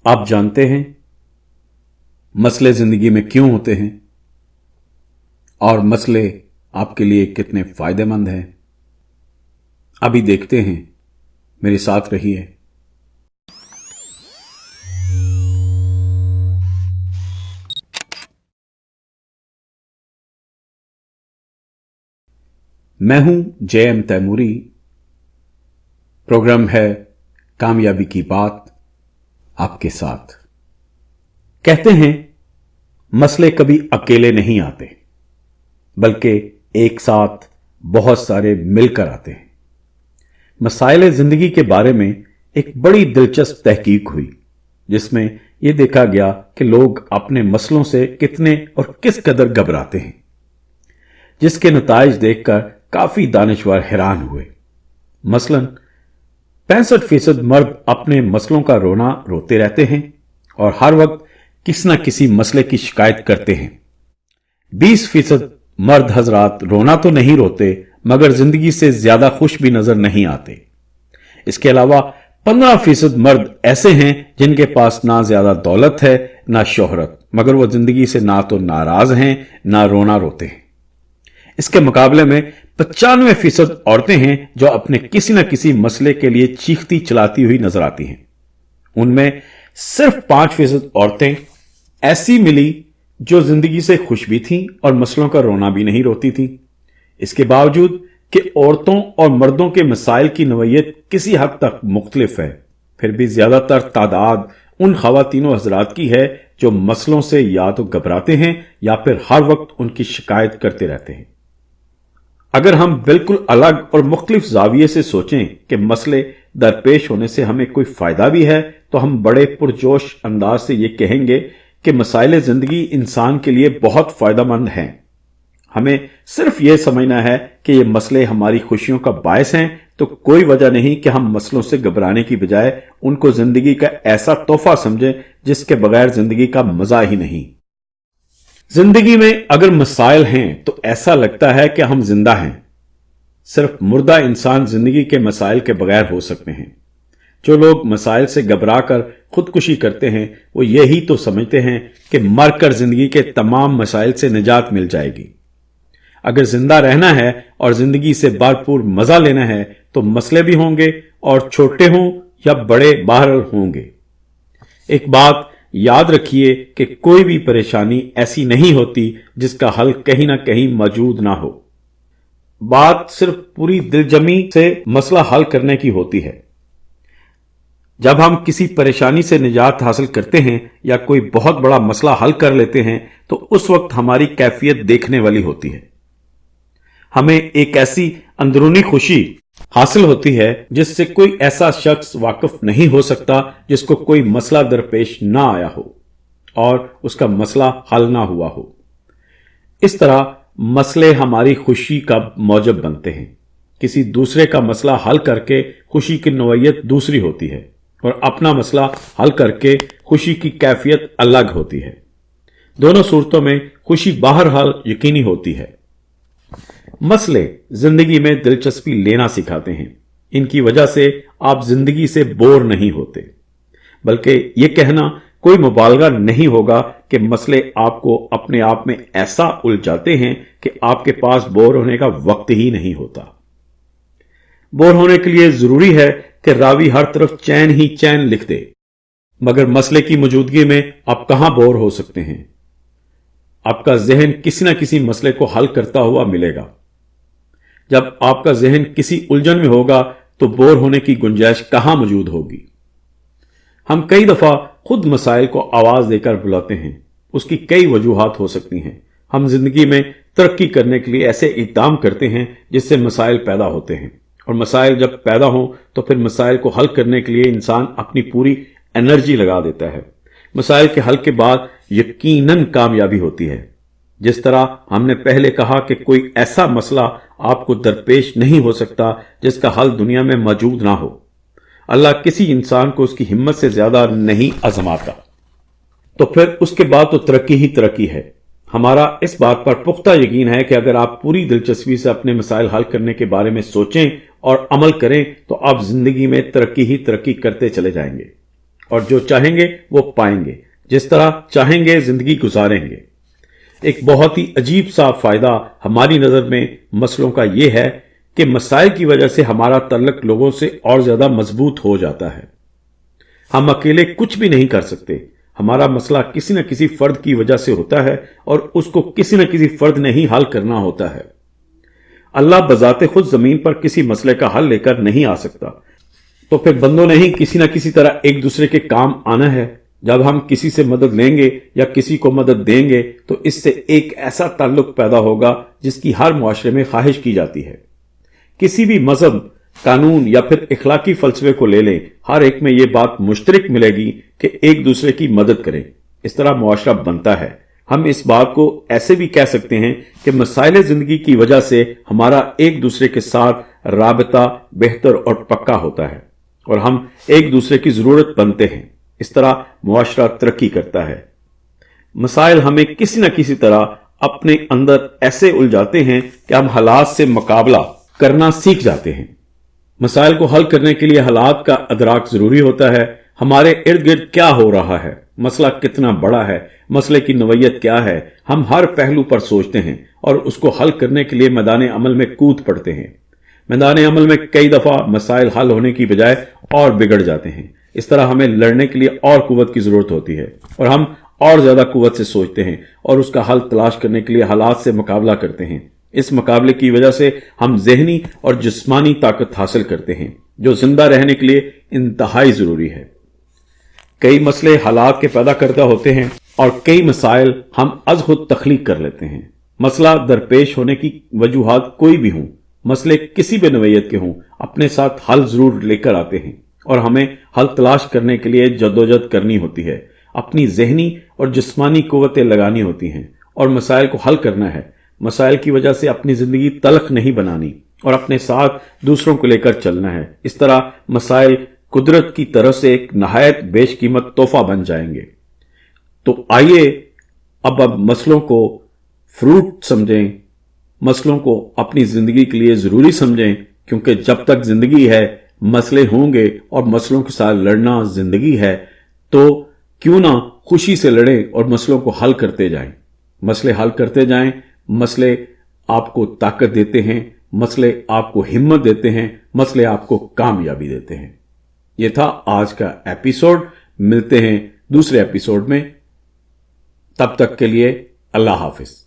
آپ جانتے ہیں مسئلے زندگی میں کیوں ہوتے ہیں اور مسئلے آپ کے لیے کتنے فائدہ مند ہیں؟ ابھی دیکھتے ہیں، میرے ساتھ رہیے۔ میں ہوں جے ایم تیموری۔ پروگرام ہے کامیابی کی بات، آپ کے ساتھ۔ کہتے ہیں مسئلے کبھی اکیلے نہیں آتے بلکہ ایک ساتھ بہت سارے مل کر آتے ہیں۔ مسائل زندگی کے بارے میں ایک بڑی دلچسپ تحقیق ہوئی جس میں یہ دیکھا گیا کہ لوگ اپنے مسئلوں سے کتنے اور کس قدر گھبراتے ہیں، جس کے نتائج دیکھ کر کافی دانشور حیران ہوئے۔ مثلاً 65% مرد اپنے مسئلوں کا رونا روتے رہتے ہیں اور ہر وقت کسی نہ کسی مسئلے کی شکایت کرتے ہیں۔ 20% مرد حضرات رونا تو نہیں روتے مگر زندگی سے زیادہ خوش بھی نظر نہیں آتے۔ اس کے علاوہ 15% مرد ایسے ہیں جن کے پاس نہ زیادہ دولت ہے نہ شہرت، مگر وہ زندگی سے نہ تو ناراض ہیں نہ رونا روتے ہیں۔ اس کے مقابلے میں 95% عورتیں ہیں جو اپنے کسی نہ کسی مسئلے کے لیے چیختی چلاتی ہوئی نظر آتی ہیں۔ ان میں صرف 5% عورتیں ایسی ملی جو زندگی سے خوش بھی تھیں اور مسئلوں کا رونا بھی نہیں روتی تھیں۔ اس کے باوجود کہ عورتوں اور مردوں کے مسائل کی نوعیت کسی حد تک مختلف ہے، پھر بھی زیادہ تر تعداد ان خواتین و حضرات کی ہے جو مسئلوں سے یا تو گھبراتے ہیں یا پھر ہر وقت ان کی شکایت کرتے رہتے ہیں۔ اگر ہم بالکل الگ اور مختلف زاویے سے سوچیں کہ مسئلے درپیش ہونے سے ہمیں کوئی فائدہ بھی ہے تو ہم بڑے پرجوش انداز سے یہ کہیں گے کہ مسائل زندگی انسان کے لیے بہت فائدہ مند ہیں۔ ہمیں صرف یہ سمجھنا ہے کہ یہ مسئلے ہماری خوشیوں کا باعث ہیں، تو کوئی وجہ نہیں کہ ہم مسئلوں سے گھبرانے کی بجائے ان کو زندگی کا ایسا تحفہ سمجھیں جس کے بغیر زندگی کا مزہ ہی نہیں۔ زندگی میں اگر مسائل ہیں تو ایسا لگتا ہے کہ ہم زندہ ہیں۔ صرف مردہ انسان زندگی کے مسائل کے بغیر ہو سکتے ہیں۔ جو لوگ مسائل سے گھبرا کر خودکشی کرتے ہیں وہ یہی تو سمجھتے ہیں کہ مر کر زندگی کے تمام مسائل سے نجات مل جائے گی۔ اگر زندہ رہنا ہے اور زندگی سے بھرپور مزہ لینا ہے تو مسئلے بھی ہوں گے، اور چھوٹے ہوں یا بڑے بہرحال ہوں گے۔ ایک بات یاد رکھیے کہ کوئی بھی پریشانی ایسی نہیں ہوتی جس کا حل کہیں نہ کہیں موجود نہ ہو۔ بات صرف پوری دلجمی سے مسئلہ حل کرنے کی ہوتی ہے۔ جب ہم کسی پریشانی سے نجات حاصل کرتے ہیں یا کوئی بہت بڑا مسئلہ حل کر لیتے ہیں تو اس وقت ہماری کیفیت دیکھنے والی ہوتی ہے۔ ہمیں ایک ایسی اندرونی خوشی حاصل ہوتی ہے جس سے کوئی ایسا شخص واقف نہیں ہو سکتا جس کو کوئی مسئلہ درپیش نہ آیا ہو اور اس کا مسئلہ حل نہ ہوا ہو۔ اس طرح مسئلے ہماری خوشی کا موجب بنتے ہیں۔ کسی دوسرے کا مسئلہ حل کر کے خوشی کی نوعیت دوسری ہوتی ہے اور اپنا مسئلہ حل کر کے خوشی کی کیفیت الگ ہوتی ہے۔ دونوں صورتوں میں خوشی بہرحال یقینی ہوتی ہے۔ مسئلے زندگی میں دلچسپی لینا سکھاتے ہیں۔ ان کی وجہ سے آپ زندگی سے بور نہیں ہوتے، بلکہ یہ کہنا کوئی مبالغہ نہیں ہوگا کہ مسئلے آپ کو اپنے آپ میں ایسا الجھاتے ہیں کہ آپ کے پاس بور ہونے کا وقت ہی نہیں ہوتا۔ بور ہونے کے لیے ضروری ہے کہ راوی ہر طرف چین ہی چین لکھ دے، مگر مسئلے کی موجودگی میں آپ کہاں بور ہو سکتے ہیں؟ آپ کا ذہن کسی نہ کسی مسئلے کو حل کرتا ہوا ملے گا۔ جب آپ کا ذہن کسی الجھن میں ہوگا تو بور ہونے کی گنجائش کہاں موجود ہوگی؟ ہم کئی دفعہ خود مسائل کو آواز دے کر بلاتے ہیں۔ اس کی کئی وجوہات ہو سکتی ہیں۔ ہم زندگی میں ترقی کرنے کے لیے ایسے اقدام کرتے ہیں جس سے مسائل پیدا ہوتے ہیں، اور مسائل جب پیدا ہوں تو پھر مسائل کو حل کرنے کے لیے انسان اپنی پوری انرجی لگا دیتا ہے۔ مسائل کے حل کے بعد یقیناً کامیابی ہوتی ہے۔ جس طرح ہم نے پہلے کہا کہ کوئی ایسا مسئلہ آپ کو درپیش نہیں ہو سکتا جس کا حل دنیا میں موجود نہ ہو۔ اللہ کسی انسان کو اس کی ہمت سے زیادہ نہیں آزماتا، تو پھر اس کے بعد تو ترقی ہی ترقی ہے۔ ہمارا اس بات پر پختہ یقین ہے کہ اگر آپ پوری دلچسپی سے اپنے مسائل حل کرنے کے بارے میں سوچیں اور عمل کریں تو آپ زندگی میں ترقی ہی ترقی کرتے چلے جائیں گے، اور جو چاہیں گے وہ پائیں گے، جس طرح چاہیں گے زندگی گزاریں گے۔ ایک بہت ہی عجیب سا فائدہ ہماری نظر میں مسئلوں کا یہ ہے کہ مسائل کی وجہ سے ہمارا تعلق لوگوں سے اور زیادہ مضبوط ہو جاتا ہے۔ ہم اکیلے کچھ بھی نہیں کر سکتے، ہمارا مسئلہ کسی نہ کسی فرد کی وجہ سے ہوتا ہے اور اس کو کسی نہ کسی فرد نے ہی حل کرنا ہوتا ہے۔ اللہ بذات خود زمین پر کسی مسئلے کا حل لے کر نہیں آ سکتا، تو پھر بندوں نے ہی کسی نہ کسی طرح ایک دوسرے کے کام آنا ہے۔ جب ہم کسی سے مدد لیں گے یا کسی کو مدد دیں گے تو اس سے ایک ایسا تعلق پیدا ہوگا جس کی ہر معاشرے میں خواہش کی جاتی ہے۔ کسی بھی مذہب، قانون یا پھر اخلاقی فلسفے کو لے لیں، ہر ایک میں یہ بات مشترک ملے گی کہ ایک دوسرے کی مدد کریں۔ اس طرح معاشرہ بنتا ہے۔ ہم اس بات کو ایسے بھی کہہ سکتے ہیں کہ مسائل زندگی کی وجہ سے ہمارا ایک دوسرے کے ساتھ رابطہ بہتر اور پکا ہوتا ہے اور ہم ایک دوسرے کی ضرورت بنتے ہیں۔ اس طرح معاشرہ ترقی کرتا ہے۔ مسائل ہمیں کسی نہ کسی طرح اپنے اندر ایسے الجھاتے ہیں کہ ہم حالات سے مقابلہ کرنا سیکھ جاتے ہیں۔ مسائل کو حل کرنے کے لیے حالات کا ادراک ضروری ہوتا ہے۔ ہمارے ارد گرد کیا ہو رہا ہے، مسئلہ کتنا بڑا ہے، مسئلے کی نوعیت کیا ہے، ہم ہر پہلو پر سوچتے ہیں اور اس کو حل کرنے کے لیے میدان عمل میں کود پڑتے ہیں۔ میدان عمل میں کئی دفعہ مسائل حل ہونے کی بجائے اور بگڑ جاتے ہیں۔ اس طرح ہمیں لڑنے کے لیے اور قوت کی ضرورت ہوتی ہے اور ہم اور زیادہ قوت سے سوچتے ہیں اور اس کا حل تلاش کرنے کے لیے حالات سے مقابلہ کرتے ہیں۔ اس مقابلے کی وجہ سے ہم ذہنی اور جسمانی طاقت حاصل کرتے ہیں جو زندہ رہنے کے لیے انتہائی ضروری ہے۔ کئی مسئلے حالات کے پیدا کردہ ہوتے ہیں اور کئی مسائل ہم از خود تخلیق کر لیتے ہیں۔ مسئلہ درپیش ہونے کی وجوہات کوئی بھی ہوں، مسئلے کسی بھی نوعیت کے ہوں، اپنے ساتھ حل ضرور لے کر آتے ہیں اور ہمیں حل تلاش کرنے کے لیے جدوجہد کرنی ہوتی ہے، اپنی ذہنی اور جسمانی قوتیں لگانی ہوتی ہیں اور مسائل کو حل کرنا ہے۔ مسائل کی وجہ سے اپنی زندگی تلخ نہیں بنانی اور اپنے ساتھ دوسروں کو لے کر چلنا ہے۔ اس طرح مسائل قدرت کی طرف سے ایک نہایت بیش قیمت تحفہ بن جائیں گے۔ تو آئیے اب مسئلوں کو فروٹ سمجھیں، مسئلوں کو اپنی زندگی کے لیے ضروری سمجھیں، کیونکہ جب تک زندگی ہے مسئلے ہوں گے اور مسئلوں کے ساتھ لڑنا زندگی ہے، تو کیوں نہ خوشی سے لڑیں اور مسئلوں کو حل کرتے جائیں۔ مسئلے حل کرتے جائیں، مسئلے آپ کو طاقت دیتے ہیں، مسئلے آپ کو ہمت دیتے ہیں، مسئلے آپ کو کامیابی دیتے ہیں۔ یہ تھا آج کا ایپیسوڈ۔ ملتے ہیں دوسرے ایپیسوڈ میں، تب تک کے لیے اللہ حافظ۔